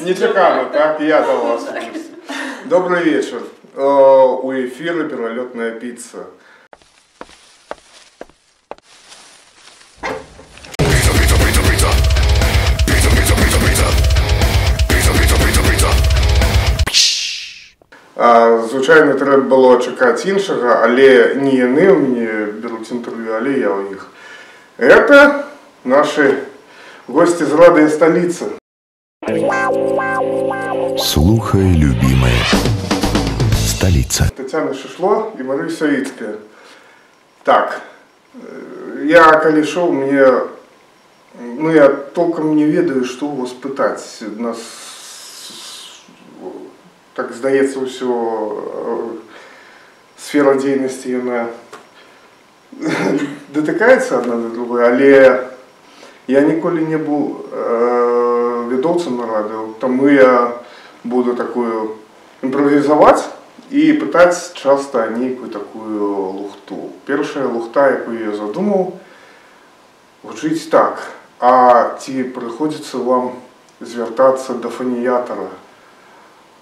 Нечакано, так? Я дал вас. Добрый вечер. У эфира «Перелетная пицца». Звичайно, треба було чекати іншого, але не яны мне беруть інтерв'ю, але я у них. Это наши гости из радио «Столица». Слухай, любимая столица. Тетяна Шишло и Мария Савицкая. Так, я коли шел, я толком не ведаю, что у вас пытать. Нас, так здається, усё сфера деятельности, она дотыкаецца одна до другой, але я ніколі не був ведоцем на радио, тому я буду такую импровизовать и пытать часто некую такую лухту. Першая лухта, яку я задумал, звучить так: а ці приходится вам звертаться до фоніятора?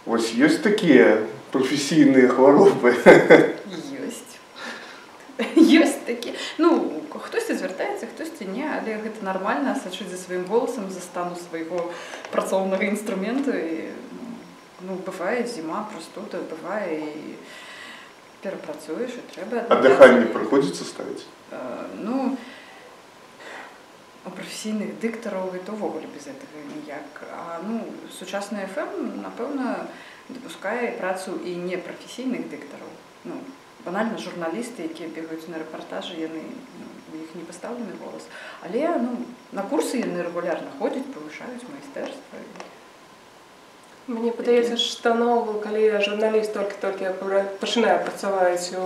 Ось есть такие професійні хвороби? Ёсць такі. Ну, хтосьці звяртаецца, хтосьці не, але гэта нармальна, сачыць за сваім голасам, за стану свайго працоўнага інструменту. І, ну, бывае зіма, прастуда, бывае і перапрацуеш, і трэба... А дыханне прыходзіцца ставіць? Ну, у прафесійных дыктараў гэта ўвогуле без гэтага ніяк. А, ну, сучасны FM, напэўна, дапускае працу і непрафесійных дыктараў. Ну, банальна журналісты, якія бегаюць на рэпартажы, яны, у іх не пастаўлены голас. Але, ну, на курсы яны рэгулярна ходзяць, павышаюць майстэрства. Мне падаецца, што наогул, калі журналіст толькі пачынае працаваць у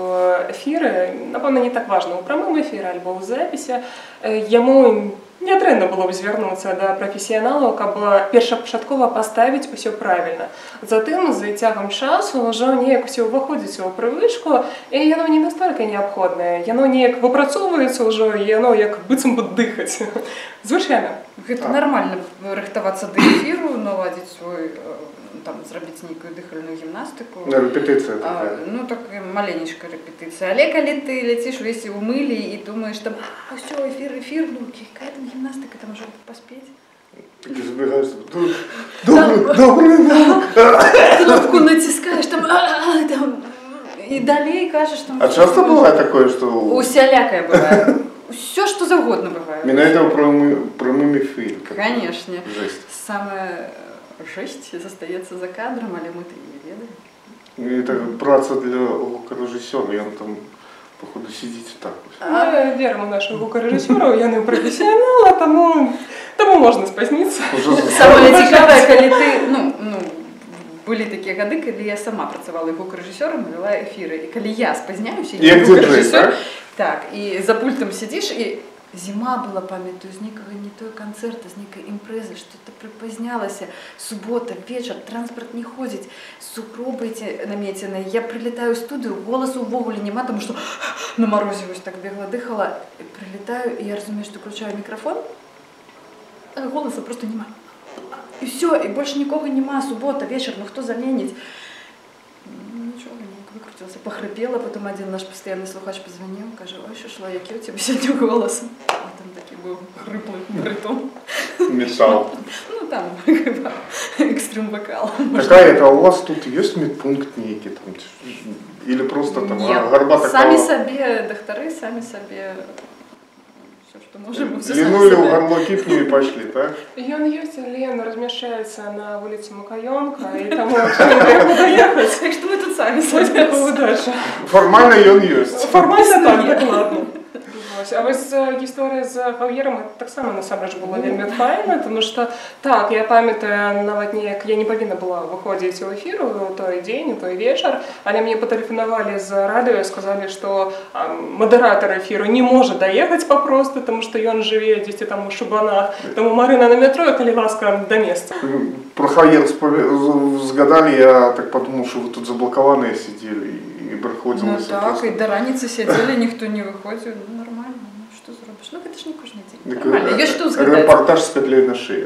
эфіры, напэўна, не так важна, у прамым эфіры альбо ў запісе, яму нядрэнна было б звярнуцца да прафесіяналаў, каб першапачаткова паставіць усё правільна. Затым, з цягам часу, ўжо неяк усё ўваходзіць у прывычку, і яно не настолькі неабходнае. Яно неяк выпрацоўваецца ўжо, і яно як быццам бы дыхаць. Звычайна. Гэта нармальна рыхтавацца да эфіру, наладзіць свой, там, зрабіць нейкую дыхальную гімнастыку. Рэпетыцыя такая. Ну, так маленечкая рэпетыцыя. Але калі ты ляціш увесь у мылі і думаеш, там, ўсё, эфір, ну, якая там гімнастыка, там уже паспець. Ты забегаешь, добрый, кнопку націскаеш, там, і далей кажаш, там... А часто бывае такое, что... Усялякае бывае. Все, что завгодно бывает. Менавіта ў прамым эфіры. Конечно. Жесть. Самая жесть застаецца за кадром, але мы-то не ведаем. Это праца для гукарэжысёра, ён там, походу, сидзіць так. Мы верым у нашых гукарэжысёраў, яны прафесіяналы, таму можна спазніцца. Самае цікавае, калі ты, ну, былі такія гады, калі я сама працавала гукарэжысёрам, вела эфіры, і калі я спазняюся, я гукарэжысёр, так, і за пультам сидзіш, і зіма была, памятаю, з нейкага не той канцэрта, з нейкай імпрэзы, што-то прыпазнялася, субота, вечар, транспарт не ходзіць, сугробы намеценыя, я прилетаю ў студыю, голасу ўвогуле няма, таму што на марозе вось так бегла, дыхала, прилетаю, і я разумею, што включаю мікрафон, а голаса просто няма. І все, і больше нікога няма, субота, вечар, ну хто заменіць? Нічога, неяк выкруцілася, пахрыпела, потом один наш пастаянны слухач позвонил, кажа, ой, Шишла, які у тебе сьогодні голос? А там такий був хриплий баритон. Металл. Ну там, экстрим вокал. Какая это у вас тут есть медпункт некий там? Или просто там горбата? Самі собі доктори, самі собі все, что можем. Линули у горло кипни и пошли, так? Ён ёсць, але ён размяшчаецца на вуліцы Мукаёнка, і таму не буду ехаць. Так что мы тут сами дальше. Формально ён ёсць. Формально так, дакладна. А вось гісторыя з Хаўерам таксама насамрэч была вельмі файна, тому што так, я памятаю, нават неяк я не павінна была выходзіць у эфір у той дзень, у той вечар, але мне патэлефанавалі з радыё і сказалі, што мадэратар эфіру не можа даехаць папросту, таму што ён жыве дзесьці там у Шубанах. Таму Марына на метро, калі ласка, да месца. Про Хаўер згадалі, я так подумал, што вы тут заблокаваныя сидзелі і прыходзілася. Ну так, і да раніцы сядзелі, ніхто не выходзіў, ну нормально, ну што зробіш? Ну гэта ж не кожны дзень. Репортаж с петлей на шее.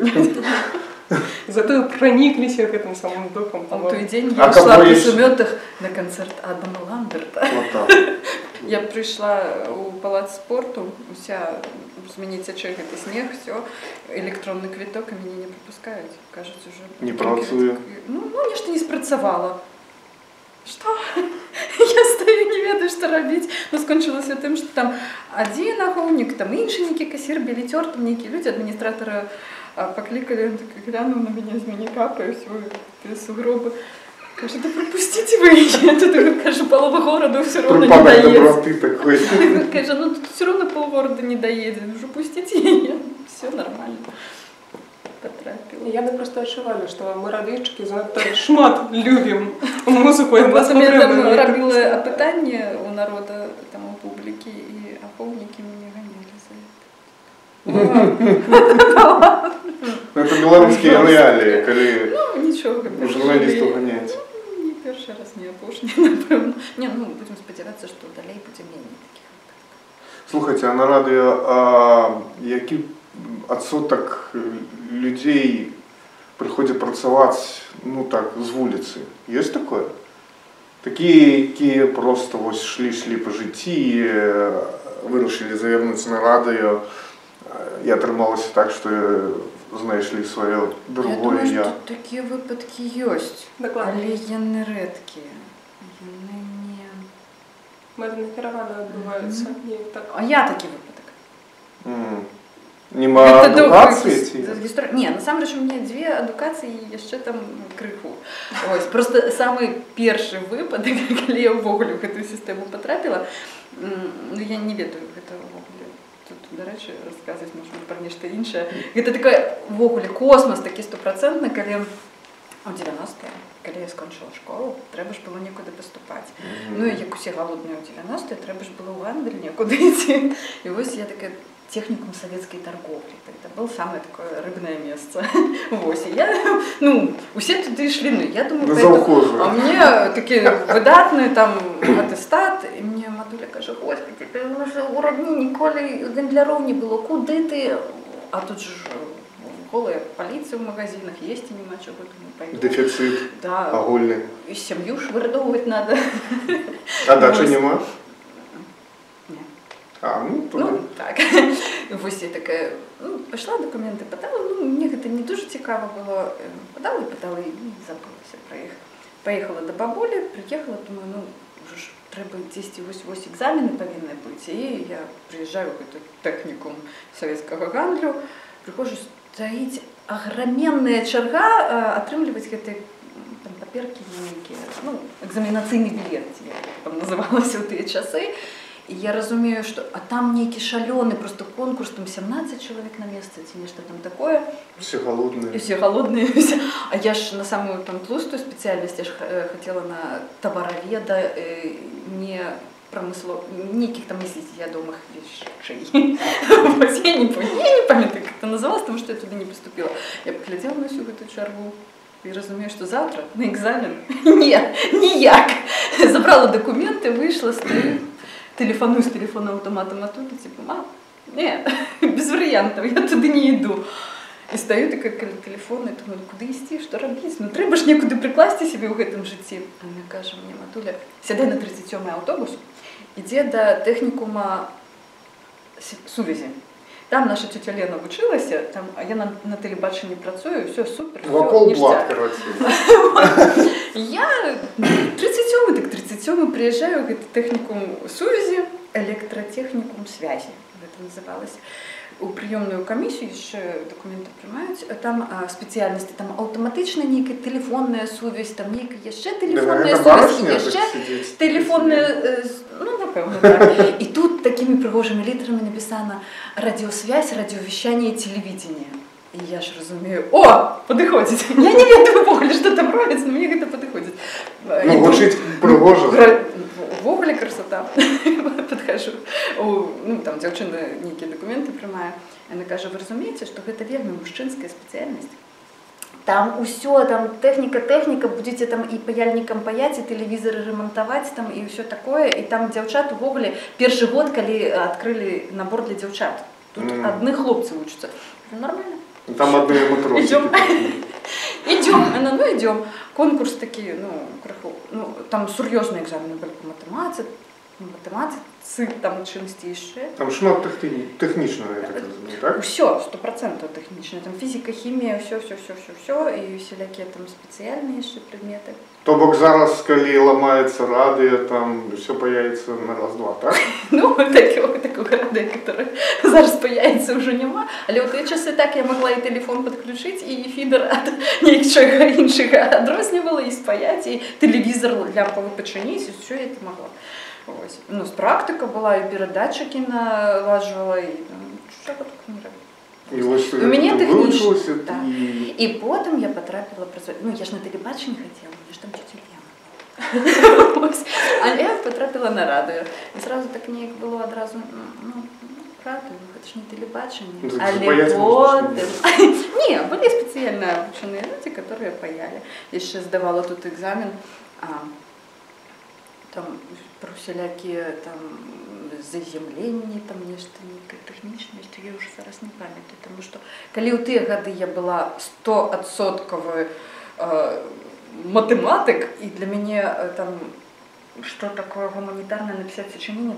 Зато прониклись к этому самому духом. А в той день я йшла по Суметах на концерт Адама Ламберта. Я прийшла у палац спорту, уся мені тече гэтый снег, все, электронный квиток, а меня не пропускают. Кажется, уже... Не працуе. Ну, нечто не спрацавала. Что? Я стою, не ведаю, что робить. Но скончилось тем, что там один аховник, там інший некий кассир, билетер, там некие люди, администратора покликали, он так глянул на меня, из меня капает, все, сугробы. Кажется, да пропустите вы ее. Тут, кажется, полова города все равно не доедет. Доброты такой. Кажется, ну тут все равно полгорода не доедет. Уже пустите ее. Все нормально. Потрапила. Я просто адчуваю, што мы радыйчыкі занадта шмат любім музыку. Я там робила опытание у народа, там у публики, и аховники меня гоняли за это. Это белорусские реалии, коли журналистов гоняють. Не перший раз, не опошний, напевно. Не, ну, будем сподіватися, що далі буде менше таких випадків. Слухайте, а на радіо, який відсоток людей приходить працювати, ну так, з вулиці? Є таке? Такі, які просто ось шли по житті, вирішили завернутися на радіо, і отрималося так, що знайшли своє другое я. Думаю, що такі випадки є, але не редкі. Мэтанакіравана адбываюцца. А я такі випадок. Нема адукації? Не, насамрэч у меня 2 адукацыі і яшчэ там крыху. Ось, просто самы першы выпадак, калі я ўвогуле ў гэтую сістэму патрапіла, ну я не ведаю гэта ўвогуле. Тут, дарэчы, расказваць можна пра нешта іншае. Гэта такой ўвогуле космас, такі 100%, калі у 90-е, калі я скончыла школу, трэба ж было некуды паступаць. Ну і як усе галодныя ў 90-е, трэба ж было ў гандаль некуды ідці. І вось я такая техникум советской торговли. Это было самое такое рыбное место. Вот. Я, ну, все туда шли, ну, я думаю, поэтому, а мне такие выдатные там аттестат, и мне Матуля каже, господи, у родні ніколи гандляров не было, куди ти? А тут же голая полиция в магазинах, есть и нема чего, думаю, пойду. Дефицит, да, огульный. И семью швырдовывать надо. А дальше нема? Ну, так. Ось я така, ну, пішла, документи подала, ну, мені це не дуже цікаво було. Подала і забулася про їх. Поїхала до бабулі, приїхала, думаю, ну, вже ж треба десь ось екзамени повинні бути. І я приїжджаю в цей технікум совєтського гандлю, приходжу, стоїть огроменная черга, отрымливать гэты там паперки некие, ну, экзаменацыйны билет, як там называлася ў тыя часы. И я разумею, что а там некий шаленый просто конкурс, там 17 человек на место, ці нешта там такое. Все голодные. И все голодные. А я ж на самую там тлустую специальность, я ж хотела на товароведа, не промыслов, неких там несъедобных вещей. Вот я не помню, как это называлось, потому что я туда не поступила. Я поглядела на всю эту чергу и разумею, что завтра на экзамен. Нет, ніяк. Забрала документы, вышла, стою. Телефоную с телефонным автоматом оттуда, типа, мам, нет, без вариантов, я туда не иду. И стою такая коли телефон, и думаю, куди йти, що робити? Ну, треба ж нікуди прикласти себе в этом житті. А мені каже, мені Матуля, сідай на 37-й автобус, іди до технікума сувязі. Там наша тетя Лена вчилася, там, а я на телебаченні працюю, все супер, все ништяк. Я 37-й приїжджаю в технікум сувязі, електротехнікум зв'язі, це називалося. У прийомну комісію ще документи приймають, там спеціальності, там автоматична ніяка телефонна сувязь, там ніяка ще телефонна сувязь, є ще телефонна, ну, напевно, так. І тут такими пригожими літерами написано радіосвязь, радіовещання і телевидение. І я ж розумію, о, підходить. Я не ведаю ввогуле, що там робиться, але мені це підходить. Ну, гучить пригоже. Ввогуле красота. Підхожу. Ну, там дівчина ніякі документи приймає. Вона каже, ви розумієте, що це вельми мужчинська спеціальність? Там усе, там техніка, будете там і паяльником паять, і телевізори ремонтувати, там і все таке. І там дівчат ввогуле перший год, коли відкрили набор для дівчат. Тут одни хлопці учатся. Нормально. Там одні матросики. Идем. Конкурс такие, там серьезные экзамены были по математике, там чимстіше. Там шмат технічно, я так розумію, так? Все, 100% технічно. Там фізика, хімія, все, і всілякі там спеціальні ще предмети. Тобто зараз, коли ламається радіо, там все появиться на раз-два, так? Ну, такого радіо, яке зараз появиться, вже нема. Але у ті часи так я могла і телефон підключити, і фідер від іншого відрознювала, і спаяти, і телевізор лямповий починити, і все я це могла. Ось. Ну, практика була, і передатчики налажувала, і що так не робила. І ось у мене технічно. Так. І потім я потрапила працювати. Ну, я ж на телебаченні хотіла, я ж там тютюля. А я потрапила на радіо. І одразу так ніяк було одразу, радіо, це ж не телебачення. Але потім... Ні, були спеціально обучені люди, які паяли. Я ще здавала тут екзамен. Там про всілякі там заземлення, там нешта технічність, я вже зараз не пам'ятаю, тому що коли у ті годи я була 100% математик, і для мене там що таке гуманітарне написати сочинення,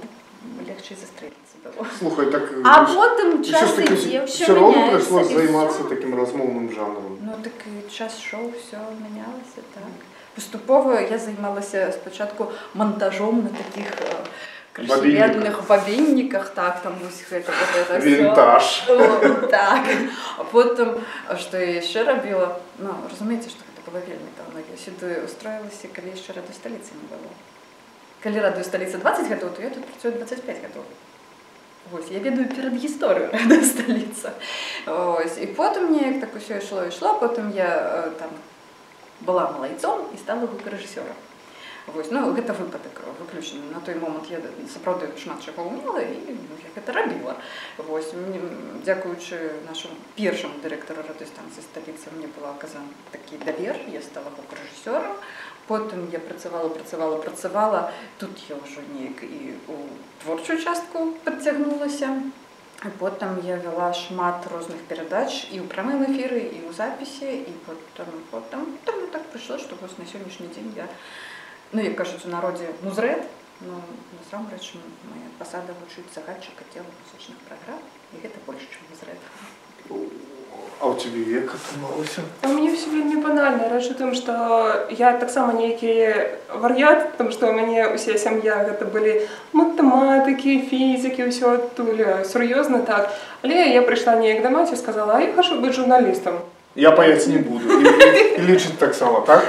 легче застрелитися було. Слухай, так... А потім час іде, все міняється. Все одно прийшлося займатися таким розмовним жанром. Ну так час шоу, все мінялося, так. Поступово я займалася спочатку монтажом на таких красивенних бобинниках, так, там ось это винтаж. Все. Так. А потім, що я ще робила, ну, розумієте, що це було вельми давно. Я сюди устроїлася, коли ще радіостолиці не було. Коли радіостолиця 20 років, то я тут працюю 25 років. Ось, я веду передісторію радіостолиця. Ось, і потім мені як так усе йшло, потім я там була малайцом і стала гукорежисером. Ось, ну, це випадок виключно. На той момент я, справді, шмат чого вміла і я це робила. Ось, дякуючи нашому першому директору радіостанції «Столиця», мені був оказан такий довір, я стала гукорежисером. Потім я працювала. Тут я вже ніяк і у творчу частку підтягнулася. І потім я вела шмат різних передач і у прямому ефірі, і у записі, і потім так прийшло, що ось на сьогоднішній день я, ну, як кажуть у народі, музред, ну, насамрэч, моя посада вучить загадчика телемузичных программ, и это больше, чем музред. А у тебе як атрымалася? У мяне все вельмі банальна. Рэч у тым, што я таксама нейкі вар'ят, потому што у мяне ўся сям'я гэта былі матэматыкі, фізікі, ўсё адтуль сур'ёзна так. Але я прыйшла неяк да маці і сказала: "А я хачу быць журналістам". Я паяць не буду. І лічыць таксама, так?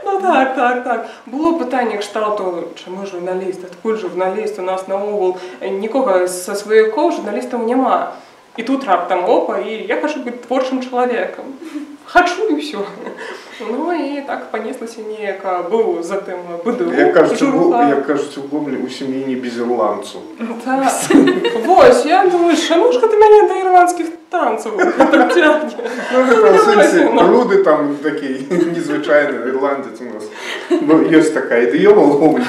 Ну так. Было пытанне кшталту, чаму журналіст, адкуль журналіст, у нас наогул нікога са сваякоў журналістаў няма. І тут раптам опа, і я хочу бути творчим чоловіком. Хочу і все. Ну і так понеслося неяк, був за тим БДУ. Як кажуть, у Гомелі у сім'ї не без ірландців. Так. Ось, я думаю, шанушка ти мене до ірландських танців так тягне. Ну, в сенсі, Руди там такий незвичайний ірландець у нас. Ну, є така ідея в Гомелі.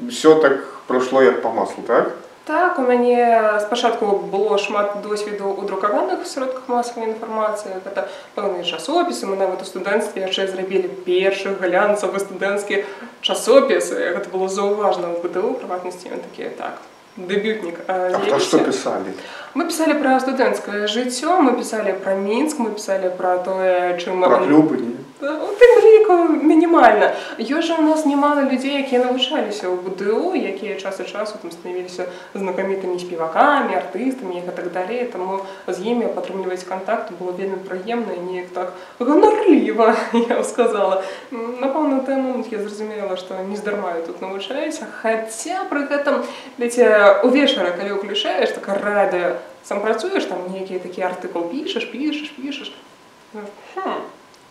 Все так пройшло як по маслу, так? Так, у мяне спачатку было шмат досведу ў друкаваных сродках масавай інфармацыі. Гэта пэўныя часопісы. Мы нават у студэнцтве яшчэ зрабілі першы глянцавы студэнцкі часопіс. Гэта было заўважна ў БДУ, прыватнасці, такі, так, дэбютнік. А што пісалі? Мы писали про студэнцкае жыццё, мы писали про Мінск, мы писали про тое, чым... Про клубы, не? Тым ліку мінімальна. Ёсць жа у нас немало людзей, якія навучаліся ў БДУ, якія час ад часу там станавіліся знакамітымі спевакамі, артыстамі і так далей. Таму з імі падтрымліваць контакт было вельмі прыемна і неяк так ганарліва, я б сказала. Напэўна, той момант я зразумела, што не здарма я тут навучаюся, хаця пры гэтым, ведаце, увечары, калі ўключаеш такое радыё, сам працуеш, там некий такий артикул пишешь.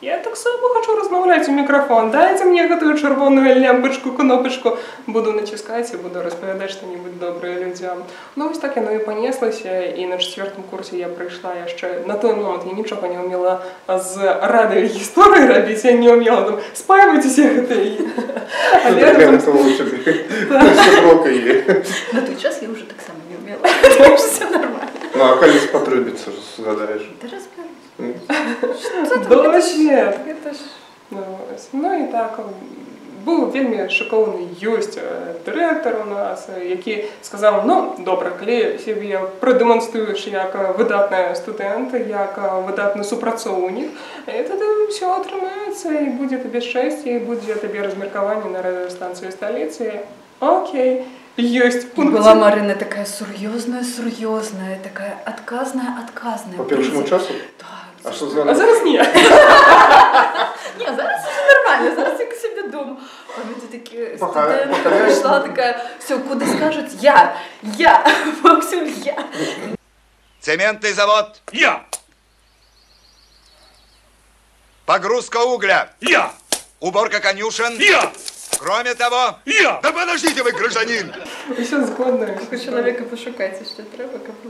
Я так само хочу размовлять в микрофон. Дайте мне эту червоную лямпочку, кнопочку. Буду натискать и буду распавядать что-нибудь доброе людям. Ну, ось так оно и понеслося. И на 4-м курсе я прийшла яшчэ. На той момент я нічого не умела з радіогісторії робити. Я не умела там спаюватися гэтай. Але этого лучше все рока є. На той час я уже так само не умела. Так что все нормально. Ну, а коли спотребиться, задаешь? Да разберусь. Дождь нет. Это ж... Ну і так, був вельмі шокований ёсць дырэктар у нас, які сказаў, ну, добра, калі сябе прадэманструеш як выдатная студэнт, як выдатны супрацоўнік, і тады ўсё атрымаецца, і будзе табе шчасце, і будзе табе размеркаванне на радыёстанцыю сталіцы. Окей, ёсць. И была Марина такая сур'ёзная, такая отказная. По першому часу? Да. А что за... А зараз ні. Ні, зараз все нормально, зараз я к себе дома. Пам'ятаю, такі студентка прийшла, така, все, куди скажуть, я, Максюль, я. Цементный завод. Я. Погрузка угля. Я. Уборка конюшен. Я. Кроме того... Я. Да подождите вы, гражданин! Усё згодна. У чоловіка пошукайте, що треба, капу.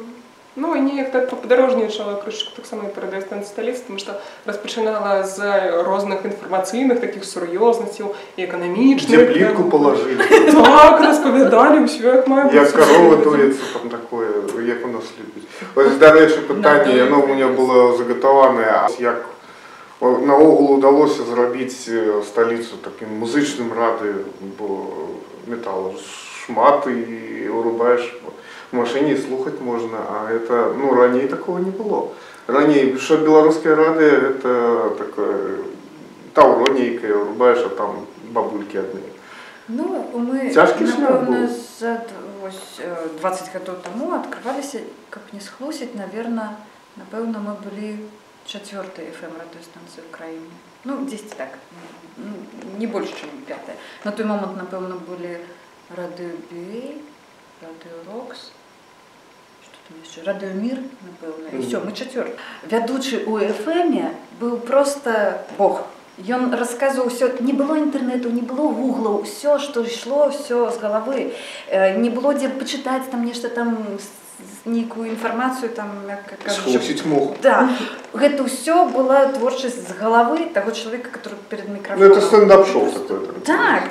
Ну, і неяк так попадарожнічала крышку так само і па радыёстанцыі сталіцы, тому што распачынала з розных інфармацыйных такіх сур'ёзнасцяў і эканамічных. Где плитку положили. Так, распавядалі ўсё, як мае быць. Як корова доится, там такое, як у нас любить. Ось, до речі, питання, воно у мене було заготоване, як наогул удалося зробити столицю таким музичним ради, бо металу шмат і вирубаєш в машині і слухати можна, а это, ну, ранее такого не было. Ранее, что белорусские рады, это такое тавро нейкое, вырубаешь, а там бабульки одни. Ну, мы, напевно, за 20 гадоў тому открывалися, как не схлусить, наверное, напевно, мы были 4-й FM радиостанции в Украине. Ну, 10 так, ну, не больше, чем 5-я. На той момент, напевно, были Радио Бей, Радио Рокс, что там еще, Радио Мир, напевно, и все, мы 4. Ведучий у FM был просто бог. Ён рассказывал все, не было интернету, не было гуглов, все, что шло, все с головы. Не было где почитать там нечто там, некую информацию там, как схлусить мог. Да, это все была творчесть с головы того человека, который перед микрофоном. Ну это стендап-шоу такое. Так,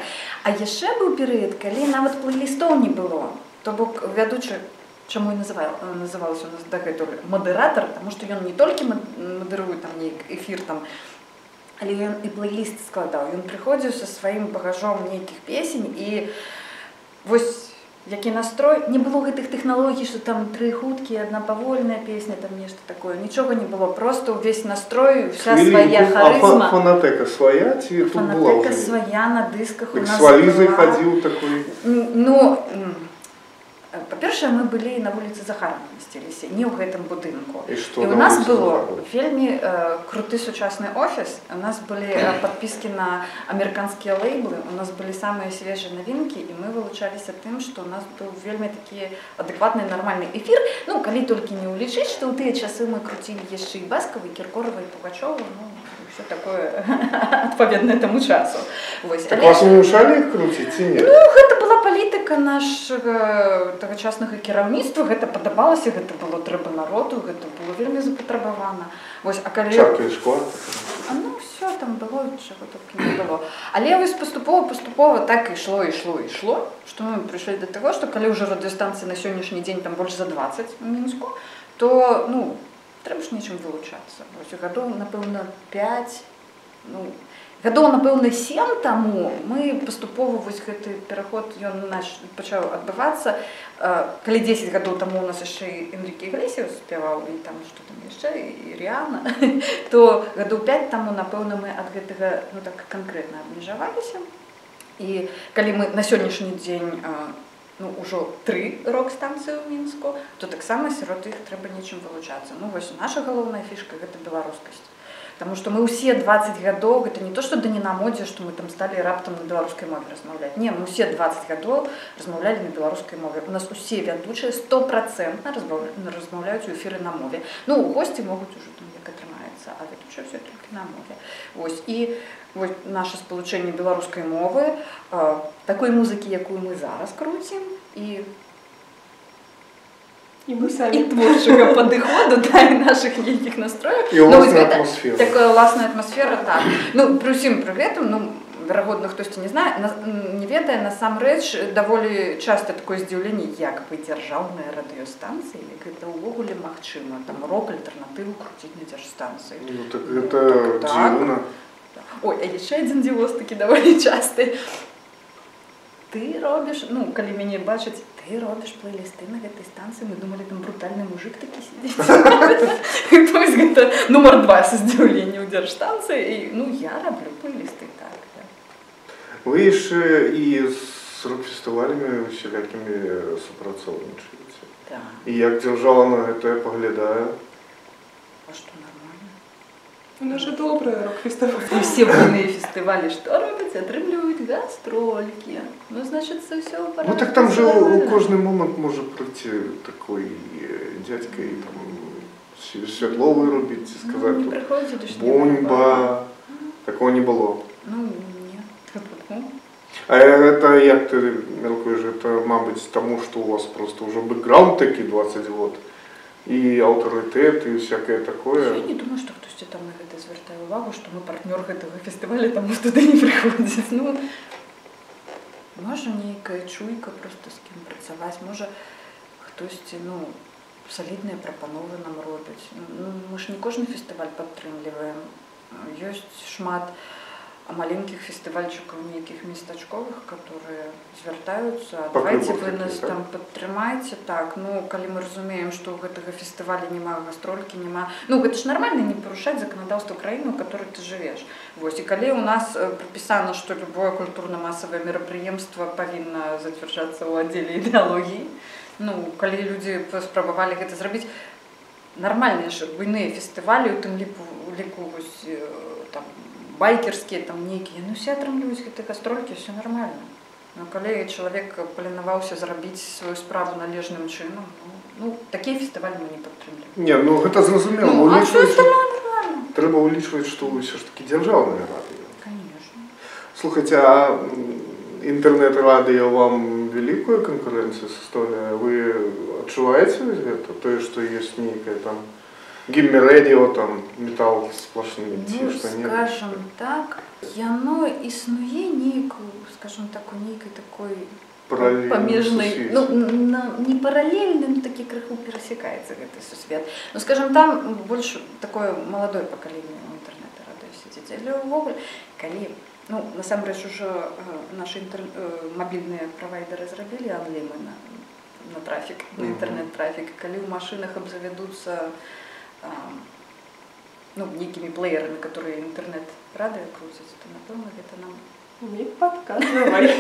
а яшчэ быў перыяд, калі нават плейлістов не было, то бок вядучы, чаму і называлася у нас дагэтуль мадэратар, потому что ён не толькі мадыруе там нейкі эфір там, але ён і плейліст складаў. Ён прыходзіў са сваім багажом нейкіх песень і вось які настрой, не было гэтых тэхналогій, што там 3 хуткія, 1 павольная песня, там нешта такое, нічога не было, просто ўвесь настрой, вся свая харызма. А фонатэка свая ці тут была ўжо? Фонатэка свая на дысках у нас была. С валізай хадзіў такой? Ну, па-першае, мы былі на вуліцы Захарова месціліся, не ў гэтым будынку. І у нас было вельмі круты сучасны офіс, у нас былі падпіскі на амерыканскія лейблы, у нас былі самыя свежыя навінкі, і мы вылучаліся тым, што у нас быў вельмі такі адэкватны нармальны эфір. Ну, калі толькі не ўлічыць, што ў тыя часы мы круцілі яшчэ і Баскова, і Кіркорова, і Пугачова, ну, все такое адпаведнае таму часу. Так вас не мешали их крутить, ці не? Ну, гэта была палітыка нашага тагачаснага кіраўніцтва, гэта падабалася, гэта было трэба народу, гэта было вельмі запатрабавана. Вось, а калі... Чарка і шкла? Ну, все там было, чаго толькі не было. Але вось паступова так ішло, што мы прыйшлі да таго, што калі ўжо радыёстанцыі на сённяшні дзень там больш за 20 у Мінску, то, ну, трэба ж нечым вылучацца. Гадоў, напэўна, 5, ну, гадоў, напэўна, 7 таму мы паступова вось гэты пераход, ён наш пачаў адбывацца. Калі 10 гадоў таму у нас яшчэ і Энрике Іглесіас спяваў, і там што там яшчэ, і Ріана, то гадоў 5 таму, напэўна, мы ад гэтага, ну, так канкрэтна абмежаваліся. І калі мы на сённяшні дзень ну, ўжо 3 рок-станцыі ў Мінску, то таксама сярод іх трэба нечым вылучацца. Ну, вось наша галоўная фішка – гэта беларускасць. Таму што мы ўсе 20 гадоў, гэта не то, што да не на модзе, што мы там сталі раптам на беларускай мове размаўляць. Не, мы ўсе 20 гадоў размаўлялі на беларускай мове. У нас усе вядучыя 100% размаўляюць у эфіры на мове. Ну, госці могуць ужо там як атрымаецца, а вядучыя ўсё толькі на мове. Вось, і вось наше спалучэнне беларускай мовы, такой музыкі, якую мы зараз круцім, і мы самі. І творчага падыходу, да, і нашых нейкіх настроек. І ўласная атмасфера. Такая ўласная атмасфера, так. Ну, пры ўсім пры гэтым, ну, верагодна, хтосьці не ведае, насамрэч даволі часта такое здзіўленне, як бы дзяржаўная радыёстанцыя, як гэта ўвогуле магчыма, там рок альтэрнатыву круціць на дзяржстанцыі. Ну так гэта дзіўна. Ой, а яшчэ адзін дзівоз такі даволі часты. Ты робіш, ну, калі мяне бачаць, ты робіш плейлісты на гэтай станцыі, мы думалі, там брутальны мужик такі сидзіць. То есть гэта нумар 2 са здзіўлення ў дзяржстанцыі, і, ну, я раблю плейлісты так. Вы яшчэ і з рок-фестывалямі усялякімі супрацоўнічаеце. Так. І як дзяржава на гэта паглядае? А што нормально? У нас же добрые рок-фестивали. І ўсе буйныя фестывалі што робяць? Атрымліваюць гастролькі. Ну, значит, все в порядке. Ну так там же у кожны момант можа прыйти такой дядька і там святло вырубіць, сказаць, ну, тут бомба. Такого не было. Ну, нет. А это, як ты мяркуеш, это, мабыць, тому, что у вас просто уже бэкграунд такі 20 год, і аўтарытэт, і всякое такое. Я не думаю, что хтосьці там на гэта звяртае увагу, что мы партнёр гэтага фестываля, таму туды не прыходзіць. Ну, можа нейкая чуйка просто з кім працаваць, можа хтосьці, ну, салідныя прапановы нам робяць. Ну, мы ж не кожны фестываль падтрымліваем. Ёсць шмат маленьких фестивальчиков, нейкіх местачковых, которые звяртаюцца, давайте вы нас там падтрымаеце, так, ну, калі мы разумеем, што ў гэтага фестываля няма гастролькі, няма, ну, гэта ж нармальна не парушаць заканадаўства краіны, у которой ты жывеш. Вось, і калі у нас прапісана, што любое культурна-масавае мерапрыемства павінна зацвярджацца ў аддзеле ідэалогіі, ну, калі людзі спрабавалі гэта зрабіць, нармальныя ж буйныя фестывалі, у тым ліку вось, там, байкерскія там нейкія, ну все атрымліваюць гэтыя гастролькі, все нормально. Но калі чалавек планаваўся зрабіць сваю справу належным чынам, ну такія фестывалі мы не падтрымліваем. Не, ну гэта зразумела, ну, а все остальное нормально. Трэба улічваць, што вы ўсё ж такі дзяржаўнае радыё. Конечно. Слухайце, а інтэрнэт-радыё вам вялікую канкурэнцыю составляе? Вы адчуваеце гэта? Тое, што ёсць нейкая там Гіммі Рэдіо, там, метал сплошны, ці што не? Ну, скажем так, яно існуе нейкую, скажем так, у нейкай такой памежнай, ну, не паралельны, но такі крыху перасекаецца гэты сусвет. Ну, скажем, там больш такое маладое пакаленне ў інтэрнэта радыё сядзіць. Але ўвогуле, калі, ну, насамрэч ужо нашы мабільныя правайдеры зрабілі анлімы на трафік, на інтэрнэт-трафік, калі ў машынах абзавядуцца ну, некими плеерами, которые интернет-радио крутят, то, напевно, это нам не подказывай.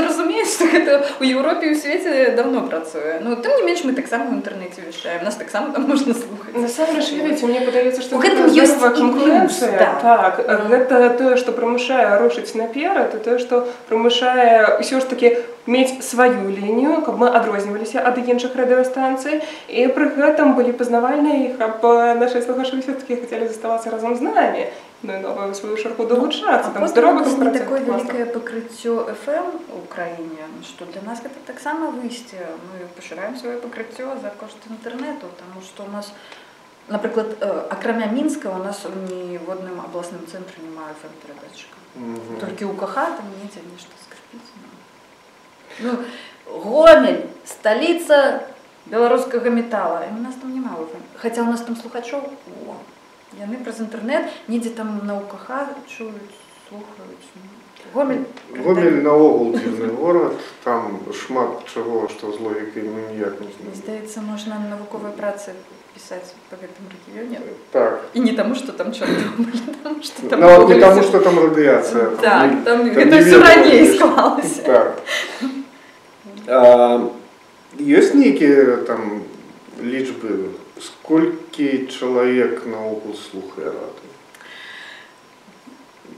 Разумеется, что это у Европе и у свете давно працуе. Но тем не менш мы так само в интернете вещаем. Нас так само там можно слухать. На самом деле, видите, мне подается, что это есть конкуренция. Да. Так, это то, что прымушае рушыць наперад, то, что прымушае ўсё ж таки мець сваю лінію, каб мы адрозніваліся ад іншых радыёстанцый, і пры гэтым былі пазнавальныя, і каб наши слухачы все-таки хотели заставаться разом з нами. Ну и новую свою шарку долучаться. А потом у нас не такое великое покрытие FM в Украине, что для нас это так само выйсти. Мы пошираем свое покрытие за кошт интернету, потому что у нас, например, окромя Минска, у нас ни в одном областном центре немає FM-передатчика. Только у КХ там нельзя нечто скрипить. Ну, Гомель, столица белорусского металла, и у нас там немає FM. Хотя у нас там слухачов, яны праз інтэрнэт, недзе там на УКХ чуюць, слухаюць. Гомель наогул дзіўны горад, там шмат чаго, што з логікай мы ніяк не знаем. Здаецца, можна навуковыя працы пісаць па гэтым рэгіёне. Так. І не таму, што там Чорнобыль, таму што там... Ну, не таму, што там радыяцыя. Так, там гэта ўсё раней склалася. Так. Ёсць нейкія там лічбы? Сколькі чалавек наогул слухае радыё?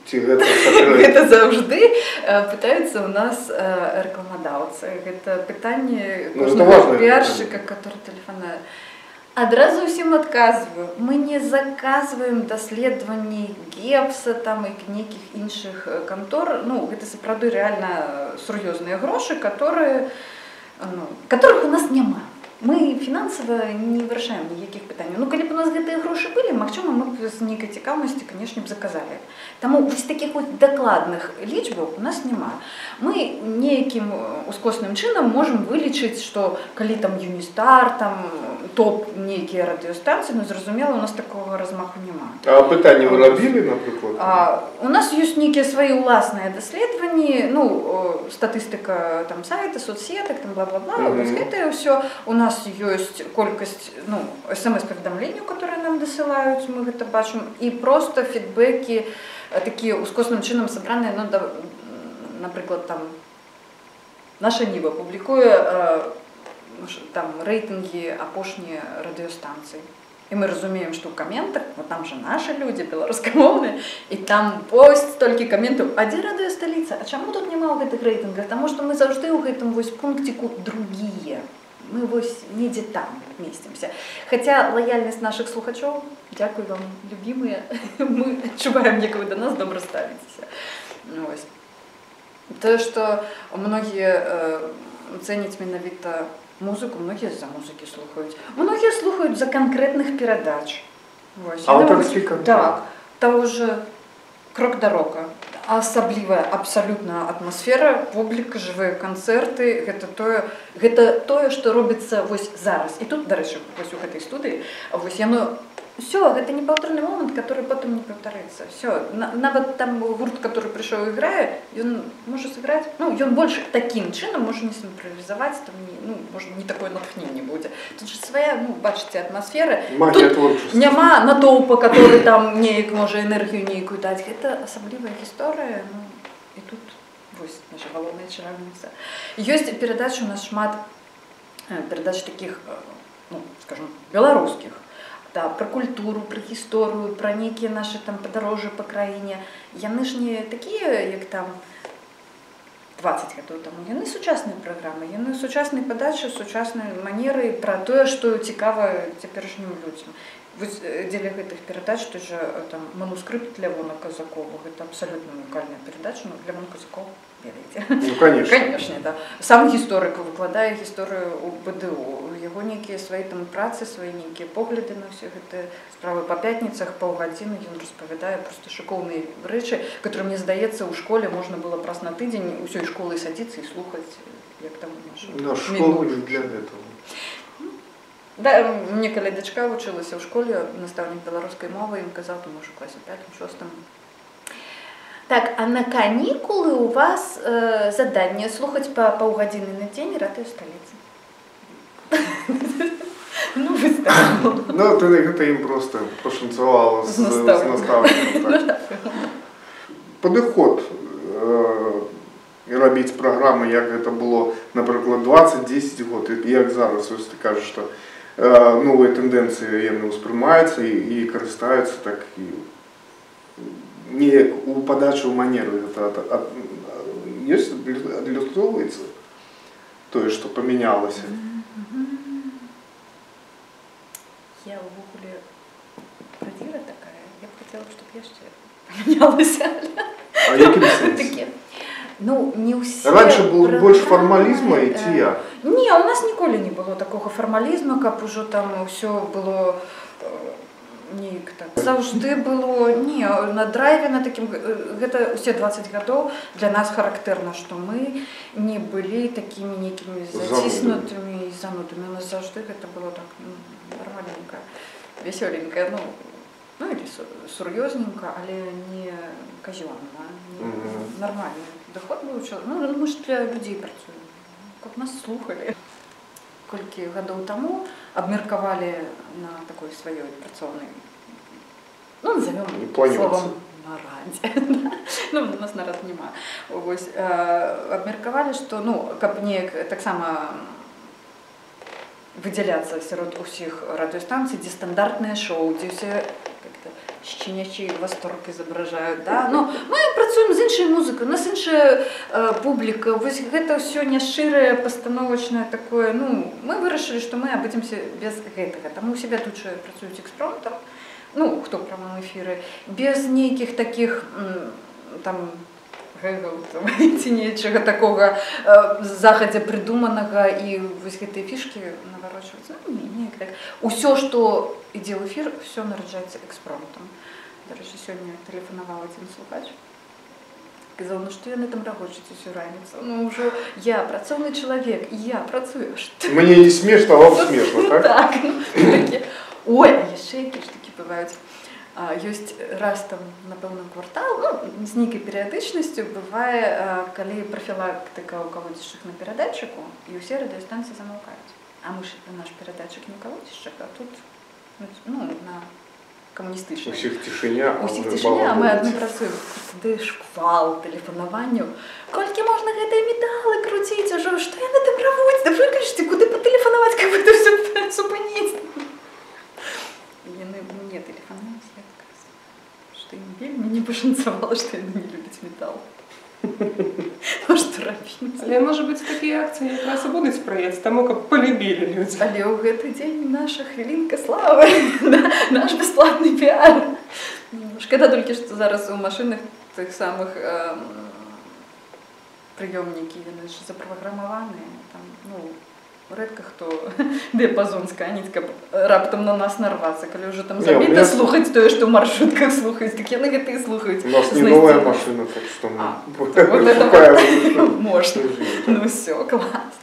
Ці гэта сакрэт? Гэта заўжды пытаюцца ў нас рэкламадаўцы. Гэта пытанне кожнага піаршчыка, который тэлефануе. Адразу ўсім адказваю. Мы не заказваем даследаванні Гепса там і нейкіх іншых кантор. Ну, гэта сапраўды рэальна сур'ёзныя грошы, которых у нас няма. Мы фінансава не вырашаем ніякіх пытанняў. Ну, калі б у нас гэтыя тыя грошы былі, магчыма, мы б з нейкай цікаўнасці, канешне, б заказалі. Таму вось такіх дакладных лічбаў у нас няма. Мы нейкім ускосным чынам можам вылічыць, што калі там Юністар, там топ нейкія радыёстанцыі, ну зразумела, у нас такога размаху няма. А пытанне вы рабілі, напрыклад? У нас ёсць нейкія свае ўласныя даследаванні, ну, статыстыка там сайта, соцсетак, там бла-бла-бла, вось гэтае ўсё. У нас ёсць колькасць, ну, смс-паведамленняў, которые нам дасылаюць, мы гэта бачым, і проста фідбэкі такія ускосным чынам сабраныя, ну, напрыклад, там наша Ніва публікуе там рэйтынгі апошнія радыёстанцыі. І мы разумеем, што ў каментах, вот там же наши люди беларускамоўныя, і там вось столькі каментаў, а дзе радыёсталіца? А чаму тут няма ў гэтых рэйтынгах? Таму што мы заўжды ў гэтым вось пункціку другія. Мы вось недзе там месцімся. Хаця лаяльнасць нашых слухачоў, дзякуй вам, любімыя, мы адчуваем, як вы да нас добра ставіцеся. Вось. Тое, што многія цэняць менавіта музыку, многія за музыкі слухаюць. Многія слухаюць за канкрэтных перадач. Аўтарскі контент. Так, того же «Крок да рока». Асаблівая абсалютна атмасфера, публіка, жывыя канцэрты, гэта тое, што робіцца вось зараз. І тут, дарэчы, вось у гэтай студыі, вось яно всё, гэта не паўторны момант, который потым не паўтарыцца. Всё, нават там гурт, который прыйшоў і грае, ён можа сыграць, ну, ён больш такім чынам можа не сімправізаваць, там, ну, можа, не такое натхненне будзе. Тут же свая, ну, бачыце, атмасфера. Тут няма натоўпа, который там неяк можа энергію нейкую даць. Гэта асаблівая гісторыя, ну, і тут вось наша галоўная чараўніца. Ёсць перадачы у нас шмат перадач такіх, ну, скажем, беларускіх. Да, про культуру, про гісторыю, про нейкія наши там падарожжы па краіне. Яны ж не такія, як там 20 гадоў таму. Яны сучасныя праграмы, яны сучасныя падачы, сучасныя манеры пра тое, што цікава цяперашнім людзям. Вось дзеля гэтых перадач той же там манускрипт Лявона Казакова, гэта абсалютна унікальная перадача, ну, Лявон Казаков, ведаеце. Ну, конечно. Конечно, да. Сам гісторык выкладае гісторыю у БДУ, яго нейкія свае там працы, свае нейкія погляды на ўсе гэтыя справы. Па пятніцах паўгадзіны ён распавядае проста шыкоўныя рэчы, которые, мне здаецца, у школе можна было праз на тыдзень усёй школы садзіцца і слухаць, як там наша. Да, школа не для этого. Да, мне калі дачка вучылася ў школе, настаўнік беларускай мовы, ім казаў, там уже у класе 5-6. Так, а на канікулы у вас заданне слухаць па паўгадзіны на дзень радыёсталіцы. Ну, вы так. Ну, гэта ім просто пашанцавала з настаўнікам. Падыход і рабіць праграмы, як гэта было, напрыклад, 20-10 год, як зараз, ось ты кажаш, што новыя тэндэнцыі яны ўспрымаюцца і карыстаюцца так, і неяк у падачу ў манеру ёсць, адлюстроўваецца тое, што памянялася. Я ўвогуле прадзіра такая, я б хацела, чтоб яшчэ памянялася. А якім сэнсе? Ну, не ўсе... Раньше был больше формализма и тия. Не, у нас ніколі не было такого формализма, каб ужо там ўсё было неяк так. Заўжды было, не, на драйве, на такім, гэта ўсе 20 гадоў для нас характэрна, што мы не былі такімі нейкімі заціснутымі і занутымі. У нас заўжды гэта было так, ну, нормальненько, весёленько, ну, или сур'ёзненько, але не казённа, нормально. Доход быў, ну, мы ж для людзей працуем, каб нас слухалі. Колькі гадоў таму абмеркавалі на такой сваёй працоўнай, ну, назовём словом нарадзе. Ну, у нас нарад няма. Вось, абмеркавалі, што, ну, каб неяк таксама выдзяляцца сярод усіх радыёстанцый, дзе стандартнае шоу, дзе ўсе шчынячі восторг изображают, да? Но мы працуем з іншай музыкай, у нас іншая публіка, вось гэта ўсё няшчырае, пастановачнае такое, ну, мы вырашылі, што мы абыдземся без гэтага, таму у себя тут же працуюць экспромтам, ну, хто ў прамым эфіры, без нейкіх такіх, там, гэгаў ці нечага такога захадзя прыдуманага і вось гэтыя фішкі наварочваюцца. Неяк так. Усё, што ідзе ў эфір, усё нараджаецца экспромтам. Дарэчы, сёння тэлефанаваў адзін слухач. Казаў, ну што яны там рагочуць усю раніцу? Ну ўжо я працоўны чалавек, я працую. Мне не смешна, а вам смешна, так? Так. Ой, а яшчэ якія ж такі бываюць. Ёсць раз там, напэўна, квартал, ну, з нейкай перыядычнасцю бывае, калі прафілактыка ў калодзішчах на перадатчыку, і ўсе радыёстанцыі замаўкаюць. А мы ж наш перадатчык не ў калодзішчах, а тут, ну, на камуністычнай. Усіх цішыня, а мы адны працуем. Тады шквал тэлефанаванню. Колькі можна гэтыя металы круціць ужо? Што яны там равуць? Да выключце, куды патэлефанаваць, каб гэта ўсё супыніць? Яны мне тэлефануюць. Што ім вельмі не пашанцавала, што яны не любяць метал. Ну, што рабіць? Але, можа быць, такія акцыі якраз і будуць спрыяць таму, каб палюбілі людзі. Але ў гэты дзень наша хвілінка славы, наш бясплатны піар. Шкада толькі, што зараз у машынах тых самых прыёмнікі, яны ж запраграмаваныя. Там, ну, рэдка хто дыяпазон сканіць, каб раптам на нас нарвацца, калі ўжо там забіта слухаць тое, што ў маршрутках слухаюць, так яны гэтыя слухаюць. У нас не новая машына, так што можна. Ну ўсё, клас.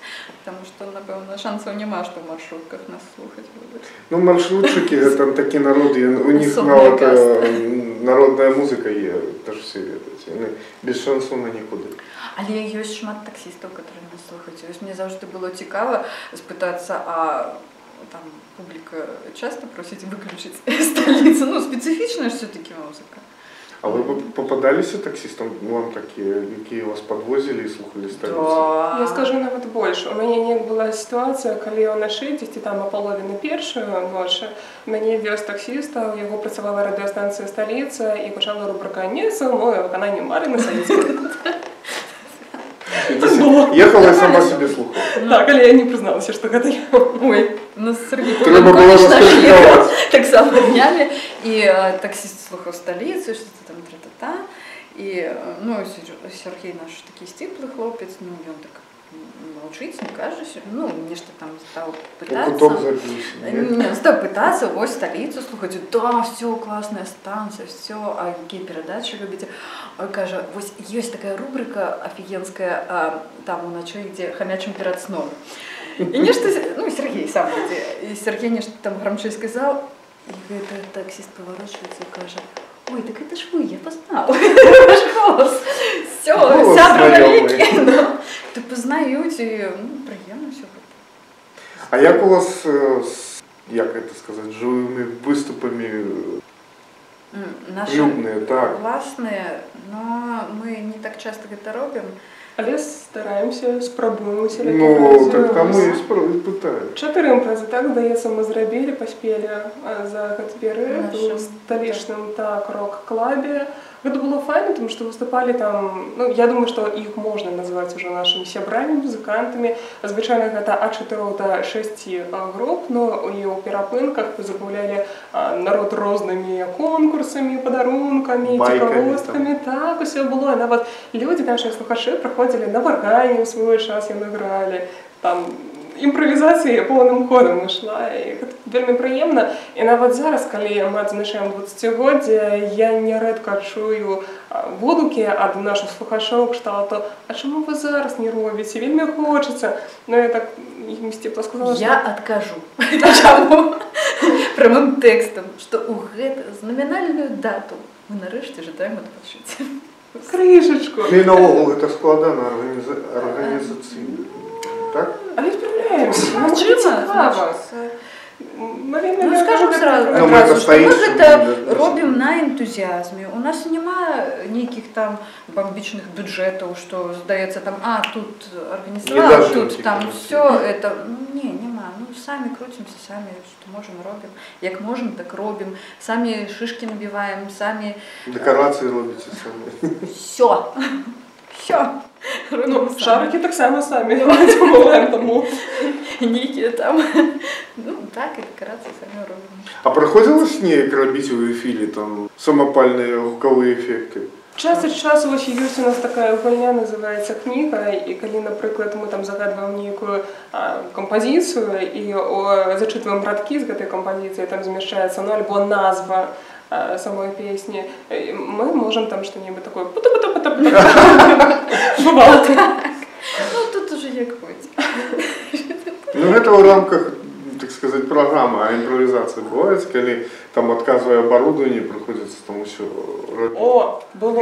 Таму што, напэўна, шансаў няма, што ў маршрутках нас слухаць будуць. Ну, маршрутчыкі, гэта такі народ, у них нават народная музыка є, теж все ведаюць. Яны без шансона нікуды. Але ёсць шмат таксістаў, которые нас слухаюць. Вось мне заўжды было цікава спытацца, а там публіка часта просіць выключыць сталіцу? Ну, спецыфічная ж всё-таки музыка. А вы попадаліся таксістам, вам такія, якія вас падвозілі і слухалі сталіцу? Да. Я скажу нават больш. У мяне не была сітуацыя, калі ўначы, дзесьці там а паловіны першую ночы, мяне вёз таксіста, у яго працавала радыёстанцыя «Сталіца» і гучала рубрика «Не сумуй», выкананне Марыны Савіцкай. Ехала і сама себе слухала. Так, але я не прызналася, што гэта я. Ой, у нас Сергій Трэба было ехал так само днями, і таксіст слухав «Столицю», що там тра-та-та. І, ну, Сергій наш такий стиплий хлопець, ну, він так мовчить, не каже, ну, нешта там став питатися. Куток забився, не? Став питатися, ось «Столицю» слухати, да, все, класна станція, все, а які передачі любите? Ой, каже, ось є така рубрика офігенська, там уночі, де «Хомячим перед сном». І нешта, ну, Сергій сам буде, і Сергій нешта там громче сказав, і таксист поворачується і каже, ой, так это ж вы, я познал. Ваш голос. Все, сябра навіки. То познають і, ну, приємно все. А як у вас, як це сказати, живими виступами любные, так? Классные, но мы не так часто это робим. Але стараемся, спрабуем усялякі Ну, разы. так там і пытаюць. 4 імпрэзы, так, здаецца, мы зрабілі, паспелі за гэты перыяд у сталічным, так, рок-клабе. Гэта было файна, тому што выступалі там, ну, я думаю, што іх можна называць ужо нашымі сябрамі, музыкантамі. Звычайна гэта ад 4 до 6 груп, ну, і ў перапынках забаўлялі народ рознымі конкурсамі, падарункамі, цікавосткамі. Так, усё было. І нават людзі, нашыя слухачы, прыходзілі на варгані ў свой час, яны гралі. Там імправізацыя поўным ходам ішла, і гэта вельмі прыемна. І нават зараз, калі мы адзначаем 20-годдзе, я нярэдка чую водгукі ад нашых слухачоў кшталту, а чаму вы зараз не робіце? Вельмі хочацца. Ну, я так ім сціпла сказала, Я адкажу. Чаму? Прамым тэкстам, што ў гэту знамінальную дату мы нарэшце жадаем адпачыць. Крышачку. Ну і наогул гэта складана арганізацыйна, так? Але справляемся. Ну, цікава. Ну, скажем сразу, что мы это робим на энтузиазме. У нас нема никаких там бомбичных бюджетов, что сдается там, тут организовал, тут там все это. Нема. Ну, сами крутимся, сами что можем робим. Як можем, так робим. Сами шишки набиваем, сами... Декорации робите сами. Все. Ну, шарики так само самі допомагаємо тому. Нейкие там. Ну, так, і декорації самі робимо. А приходилось неяк робити у ефірі там самопальні гукові ефекти? Час ад часу вось ёсць у нас такая гульня, называецца кніга, і калі, напрыклад, мы там загадваем нейкую кампазіцыю і зачытваем радкі з гэтай кампазіцыі, там змяшчаецца альбо назва самой песні, мы можам там што-небудзь такое бывало так. Ну тут уже як хоць. Ну гэта ў рамках, так сказать, программы, а импровизация бывает, когда там отказывая оборудование, приходится там еще... О, было.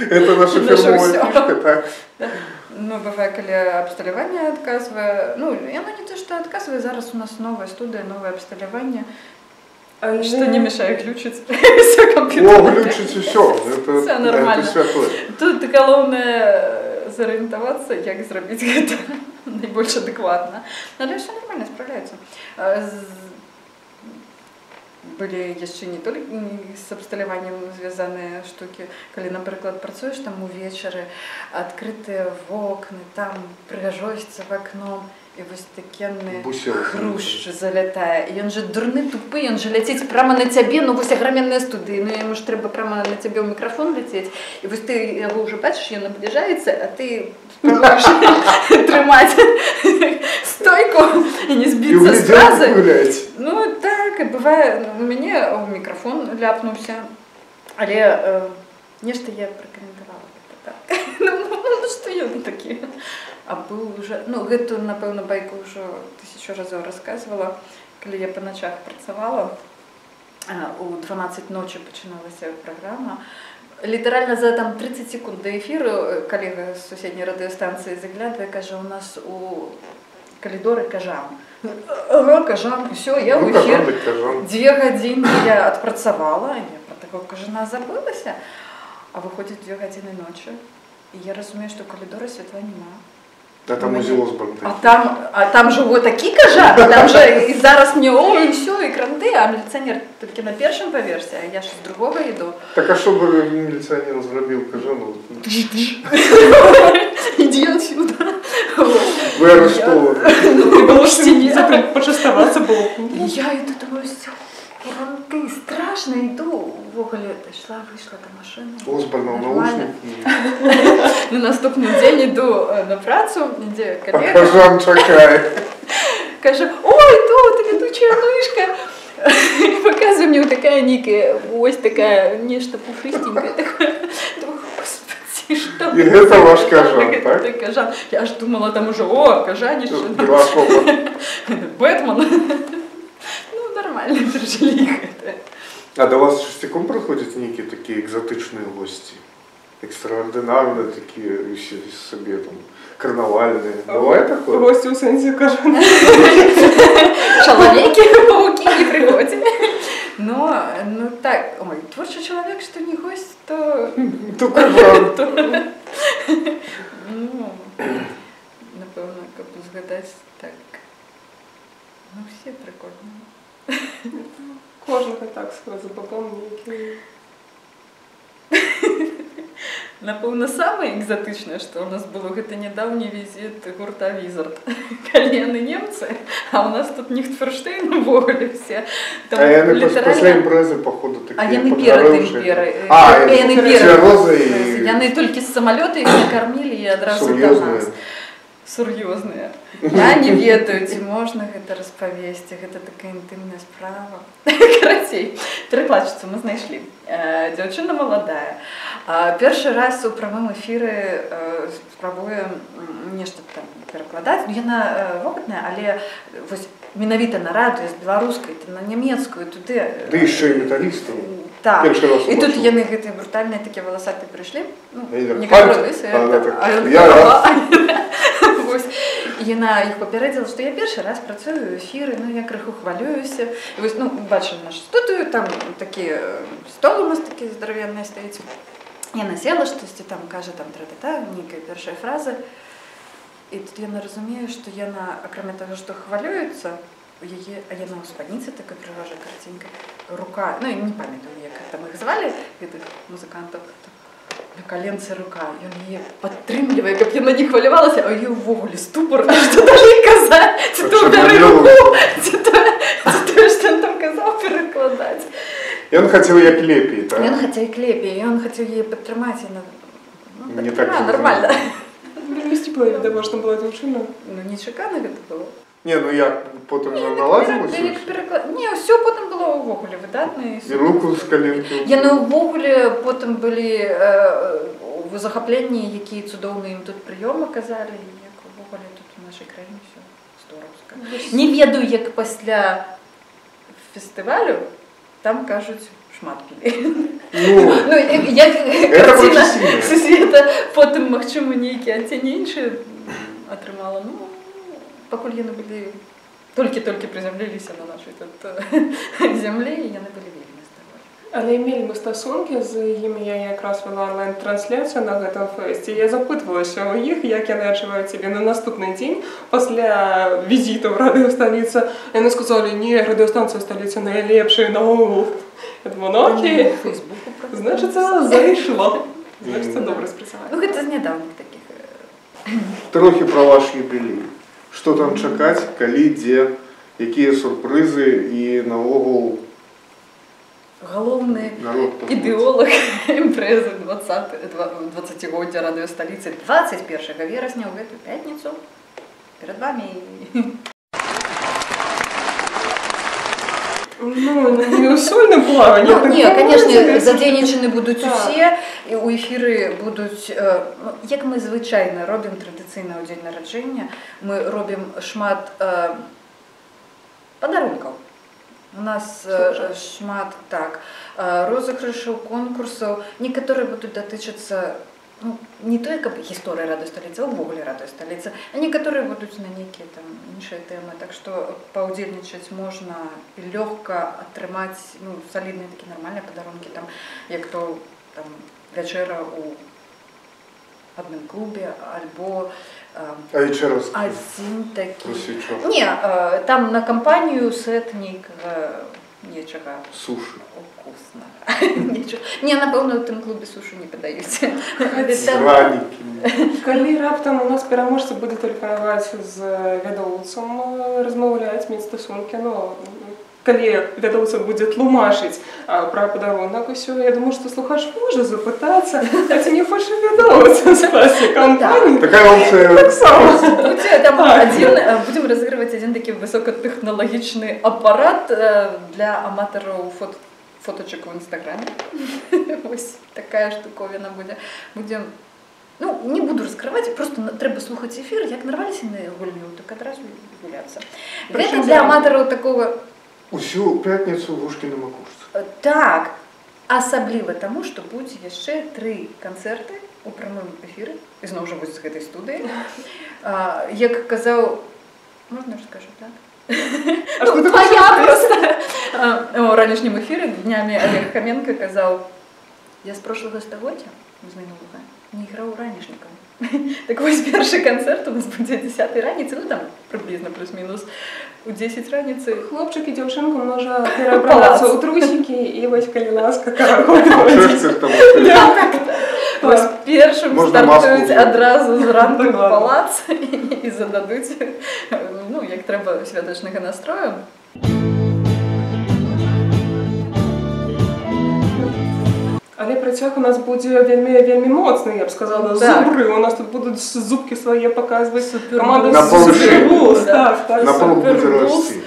Это наша фирмовая фишка, так? Ну, бывает, когда обсталявание отказывая, ну, оно не то, что отказывая, зараз у нас новая студия, новое обсталявание, что не мешает глючить все компьютер. О, глючить все, все нормально. Тут главное зорієнтуватися, як зробити це найбільш адекватно. Але все нормально, справляются. Были еще не только с обсталяванием связанные штуки, когда, например, працуешь там увечері, открытые окна, там пригожується в окно, і ось такенний хрущ залітає. І він же дурний, тупий, він же летить прямо на тебе, ну ось огроменная студія, ну йому ж треба прямо на тебе в мікрофон летіти. І ось ти його вже бачиш, він наближається, а ти спробуєш тримати стойку і не збитися з фрази. Ну так, і буває, у мене мікрофон ляпнувся, але нечто я прокоментувала. Так. Ну что я такі. А был уже, ну, гэту, напэўна, байку уже 1000 разоў рассказывала, калі я по ночах працавала, у 12 ночи пачыналася программа. Літаральна за там 30 секунд до эфиру коллега з суседняй радыёстанцыі заглядвае, кажа, у нас у калідоры кажан. Ага, кажан, все, я в эфир. 2 гадзіны я адпрацавала, я про такого кажана забылася, а выходит 2 гадзіны ночи. И я разумею, что у коридора світла нема. А там узел с банты. А там же вот такие кажаны, там же и зараз мне и все, и кранты, а милиционер только на первом поверсе, а я ж с другого иду. Так а что бы милиционер зробил кажану? Иди отсюда. Вы арестованы. Ты было что почувствоваться было. Я иду, думаю, все. Кранты, страшно иду. В оголе шла, вышла до машины. Осборна в наушники. На наступний день иду на працу, где коллега. А кажан чакає. Каже, ой, тут ведучая мышка. И показывает мне вот такая некая, ось такая, нечто пушистенькое. Думаю, господи, что? И это ваш кажан, так? Это кажан. Я аж думала, там уже, о, кажанище. Бэтмен. Ну, нормально пережили их это. А до вас частиком проходят некие такие экзотичные гости? Экстраординарные такие, себе там, карнавальные. Бывает такое? Гости у сенсі кажан. Человеки, пауки не приходят. Но, ну так, ой, творчий человек, что не гость, то... То кажан. Ну, напевно, як згадати, так, ну всі прикольні. Кожен так свой забавон некий. Напевно, самое экзотичное, что у нас было, это недавний визит гурта Визард. Колены немцы, а у нас тут Нихтферштейн в оголе все. Там а я после импрези, походу, такие а я не перед имперой. Я не перед. Я не только с самолета их накормили и одразу до нас. Сур'ёзныя. Я не ведаю, ці можна гэта распавесці, гэта такая інтымная справа. Карацей, перакладчыцу мы знайшлі. Дзяўчына маладая. Першы раз у прамым эфіры спрабуе нешта там перакладаць. Яна вопытная, але вось менавіта на радыё з беларускай, на нямецкую, туды. Ды яшчэ і металістаў. Так. І тут яны гэтыя брутальныя такія валасаты прыйшлі. Ну, не кажу, яна іх папярэдзіла, што я першы раз працую ў эфіры, ну я крыху хвалююся. І вось, ну, бачым нашу студыю, там такі стол у нас такі здаравенны стаіць. Яна села, штосьці там кажа, там тра-та-та, нейкая першая фраза. І тут яна разумее, што яна, акрамя таго, што хвалюецца, а яна ў спадніцы такая прыгожая карцінка, рука, ну я не памятаю, як там іх звалі, гэтых музыкантаў, на коленце рука, і он її підтримує, як яна не хвилювалася, а її ввогуле ступор, що даже і казати, це то бери руку, це то, що він там казав перекладати. Ён хацеў як лепей, так? Ён хацеў як лепей, ён хацеў яе падтрымаць, і Не так нормально. Вельмі сціпла, відавочна была дзяўчына. Ну, нечакана гэта было. Не, ну як потым наладзілася? Не, ўсё потым было ўвогуле выдатна. І руку з каленкі. Яны ўвогуле потым былі в захапленні, якія цудоўныя ім тут прыём аказалі, як увогуле тут у нашай краіне ўсё здораўска. Не ведаю, як пасля фестывалю, там кажуць, шмат пілі. Ну, як карціна сусвета, потым, магчыма, нейкія адцені іншыя атрымала. Ну, пакуль яны былі, толькі-толькі прызямліліся на нашай тут зямлі, і яны былі вельмі здорові. Але мелі мы стасункі з імі, я якраз вела онлайн-трансляцыю на гэтым фэсце. Я запытвалася ў іх, як яны адчуваюць сябе на наступны дзень пасля візіту ў радыёсталіца. Яны сказалі, не, радыёстанцыя сталіца найлепшая наогул. Я думаю, ну окей, значыцца, зайшло. Значыцца, добра спрацавалі. Ну, гэта з нядаўних такіх. Трохі пра ваш юбілей. Што там чакаць, калі, дзе, якія сюрпрызы і наогул галоўны ідэолог імпрэзы 20-годдзя радыёсталіцы 21 верасня ў гэтую пятніцу перад вамі. Ну, не сольным плаваннем. Не, конечно, задзейнічаны будуць усе, і ў эфіры будуць, як мы звычайна робім традыцыйна ў дзень нараджэння, мы робім шмат падарункаў. У нас шмат, так, розыгрышаў, конкурсаў, некаторыя будуць датычыцца, ну, не той, каб гісторыя радыёсталіцы, а ўвогуле радыёсталіцы, а некаторыя будуць на нейкія там іншыя тэмы, так што паўдзельнічаць можна і лёгка атрымаць, ну, салідныя такія нармальныя падарункі, там, як то там вячэра ў адным клубе, альбо адзін такі. Не, там на кампанію сет нейкага нечага. Сушы. Вкусно. Не, напэўна, у тым клубе сушу не падаюць. З ранікамі. Калі раптам у нас пераможца будзе тэлефанаваць з вядоўцам, размаўляць, мець стасункі, ну, калі вядоўца будзе тлумачыць пра падарунак усё, я думаю, што слухач можа запытацца, а ці не хоча вядоўца скласці кампанію. Такая опцыя. Будзем разыгрываць адзін такі высокатэхналагічны апарат для аматараў фоточек в Инстаграме. Ось такая штуковина будзе. Будем, ну, не буду раскрывать, просто трэба слухаць эфир, як нарваліся на гульню, так адразу гуляцца. Гэта для аматараў такого... Усю пятніцу вушкі на макушцы. Так, асабліва таму, што будзе яшчэ 3 канцэрты у прамым эфіры, ізноў жа будзе з гэтай студыі. Як казаў, можна раскажу, так? Ну, твоя просто! У ранішнім эфіры днямі Олег Хоменко казаў, я з прошлого стагоддзя, з мінулага, не іграў ранішнікам. Так вось першы канцэрт у нас будзе 10 раніцы, ну там приблизно плюс-мінус у 10 раніцы. Хлопчык і дзяўчынка можа перабрацца ў трусікі і вось калі ласка карагодзіць. Вось першым стартуюць адразу зранку в палац і зададуць, ну, як трэба святочнага настрою. Але працяг у нас будзе вельмі моцны, я б сказала, зубры. У нас тут будуць зубкі свае паказваць. Каманда Супергулс. На полу будзе расці.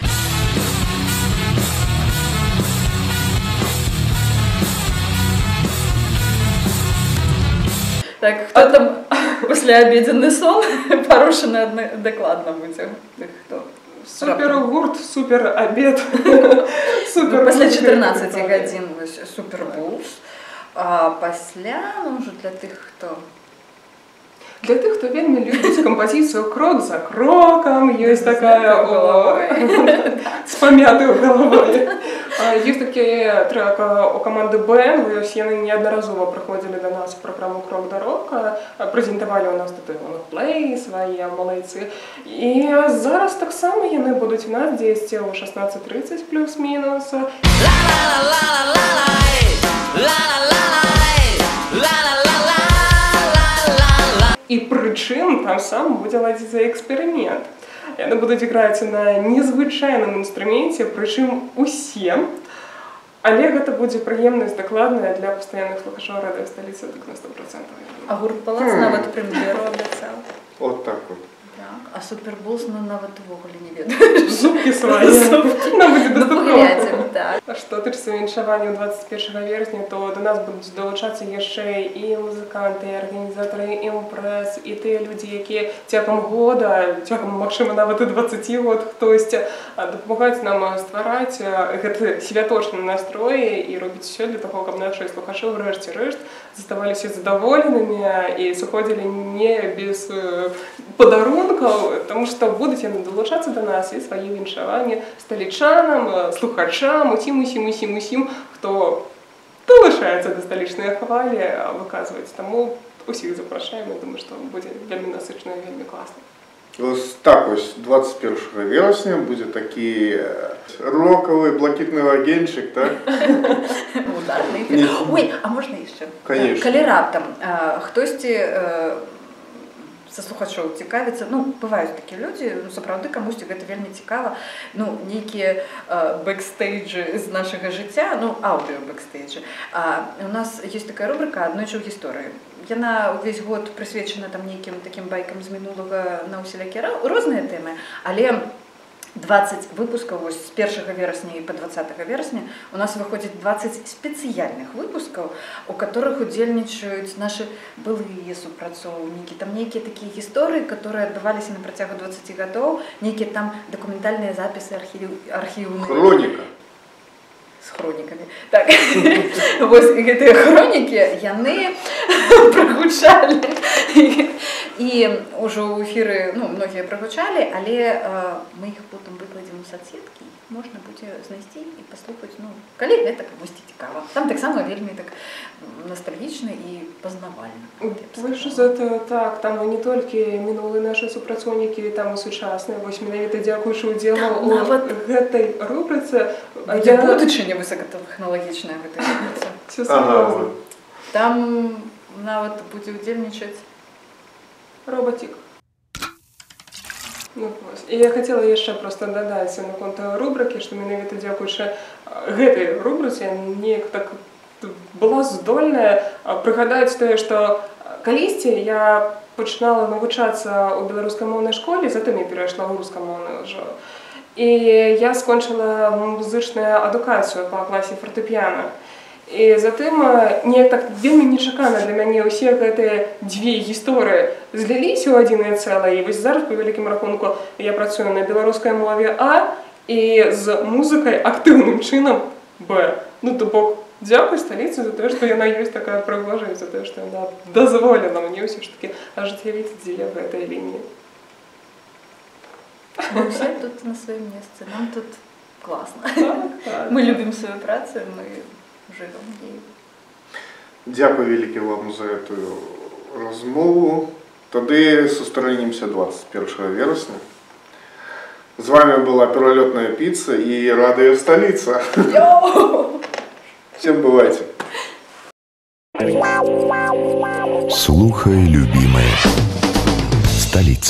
Так, хто там пасляабедзенны сон парушаны дакладна будзе. Супергурт, суперабед. Пасля 14 гадзін Супергулс. А пасля, ну, ўжо для тых, хто... Для тых, хто вельмі любіць кампазіцыю крок за крокам, ёсць такая з памятаю галавой. Ёсць такі трек у каманды БН, яны неаднаразова прыходзілі да нас у праграму «Крок да рока», прэзентавалі ў нас тут плэй, свае малайцы. І зараз таксама яны будуць у нас дзесьці ў 16:30 плюс-мінус. І прычым там сам будзе ладзіцца эксперымент. Яны будуць іграць на незвычайным інструменце, прычым усе. Але гэта будзе прыемнасць дакладная для пастаянных слухачоў радыё Сталіца, так на 100%. А гурт Палац нават прэм'еру абяцаў. Вот так вот. А Супербулс, ну, нават увогуле не ведаю. Зубкі свае. Нам будзе дастаткова. Паглядзім, так. А што тычыцца віншавання 21 верасня, то да нас будуць далучацца яшчэ і музыканты, і арганізатары імпрэз, і тыя людзі, якія цягам года, магчыма, нават і 20 год хтосьці дапамагаюць нам ствараць гэты святочны настрой і робіць усё для таго, каб нашыя слухачы ўрэшце рэшт заставаліся задаволенымі і сыходзілі не без падарункаў, тому што будуць яны далучацца да нас і свае віншаванні сталічанам, слухачам, усім, хто далучаецца да сталічнай хвалі, выказваць. Таму усіх запрашаем, я думаю, што будзе вельмі насычна і вельмі класна. Ось так ось 21 вересня буде такий роковий блакитний вагончик, так? Ударний ефір. Ой, а можна ще? Конечно. Коли раптом хтось са слухачоў цікавіцца, ну, бываюць такія людзі, ну, сапраўды камусьці гэта вельмі цікава, ну, нейкія бэкстейджы з нашага жыцця, ну, аўдыё-бэкстейджы. У нас ёсць такая рубрика «Аднойчы ў гісторыі». Яна ўвесь год прысвечана там нейкім такім байкам з мінулага на ўсялякія розныя тэмы, але 20 выпускаў вось з 1 верасня і па 20 верасня у нас выходзіць 20 спецыяльных выпускаў, у которых удзельнічаюць нашы былыя супрацоўнікі, там нейкія такія гісторыі, которые адбываліся на працягу 20 гадоў, нейкія там дакументальныя запісы архіўныя. Хроніка. З хронікамі. Так, вось гэтыя хронікі, яны прагучалі. І ўжо ў эфіры, ну, многія прагучалі, але мы іх потым выкладзем у соцсеткі, можна будзе знайсці і паслухаць, ну, калі гэта камусьці цікава. Там таксама вельмі так ностальгічна і пазнавальна. Больш за это так, там не толькі мінулыя нашы супрацоўнікі, там і сучасныя, вось менавіта дзякуючы ўдзелу у гэтай рубрыцы. Будзе будучыня высокатэхналагічная в гэтай рубрыцы. Все сур'ёзна. Там нават будзе удзельнічаць роботик. Ну, і я хацела яшчэ проста дадаць наконт рубрыкі, што менавіта дзякуючы гэтай рубрыцы неяк так была здольная прыгадаць тое, што калісьці я пачынала навучацца ў беларускамоўнай школе, затым я перайшла ў рускамоўную ўжо. І я скончыла музычную адукацыю па класе фартэпіяна. І затым неяк так вельмі нечакана для мяне ўсе гэтыя дзве гісторыі зліліся ў адзінае цэлае. І вось зараз, па вялікім рахунку, я працую на беларускай мове А і з музыкай актыўным чынам Б. Ну, то бок, дзякуй сталіцы за тое, што яна ёсць такая прыгожая, за тое, што яна дазволена мне ўсё ж такі ажыццявіць дзве гэтай лініі. Мы все тут на сваім месцы, нам тут класна. Мы любім сваю працу, мы живем ею. Дякую вялікі вам за эту размову. Тады сустрэнемся 21 верасня. З вами была Пералётная пицца и радио Столица. Всем бывайте. Слухай, любимая. Столица.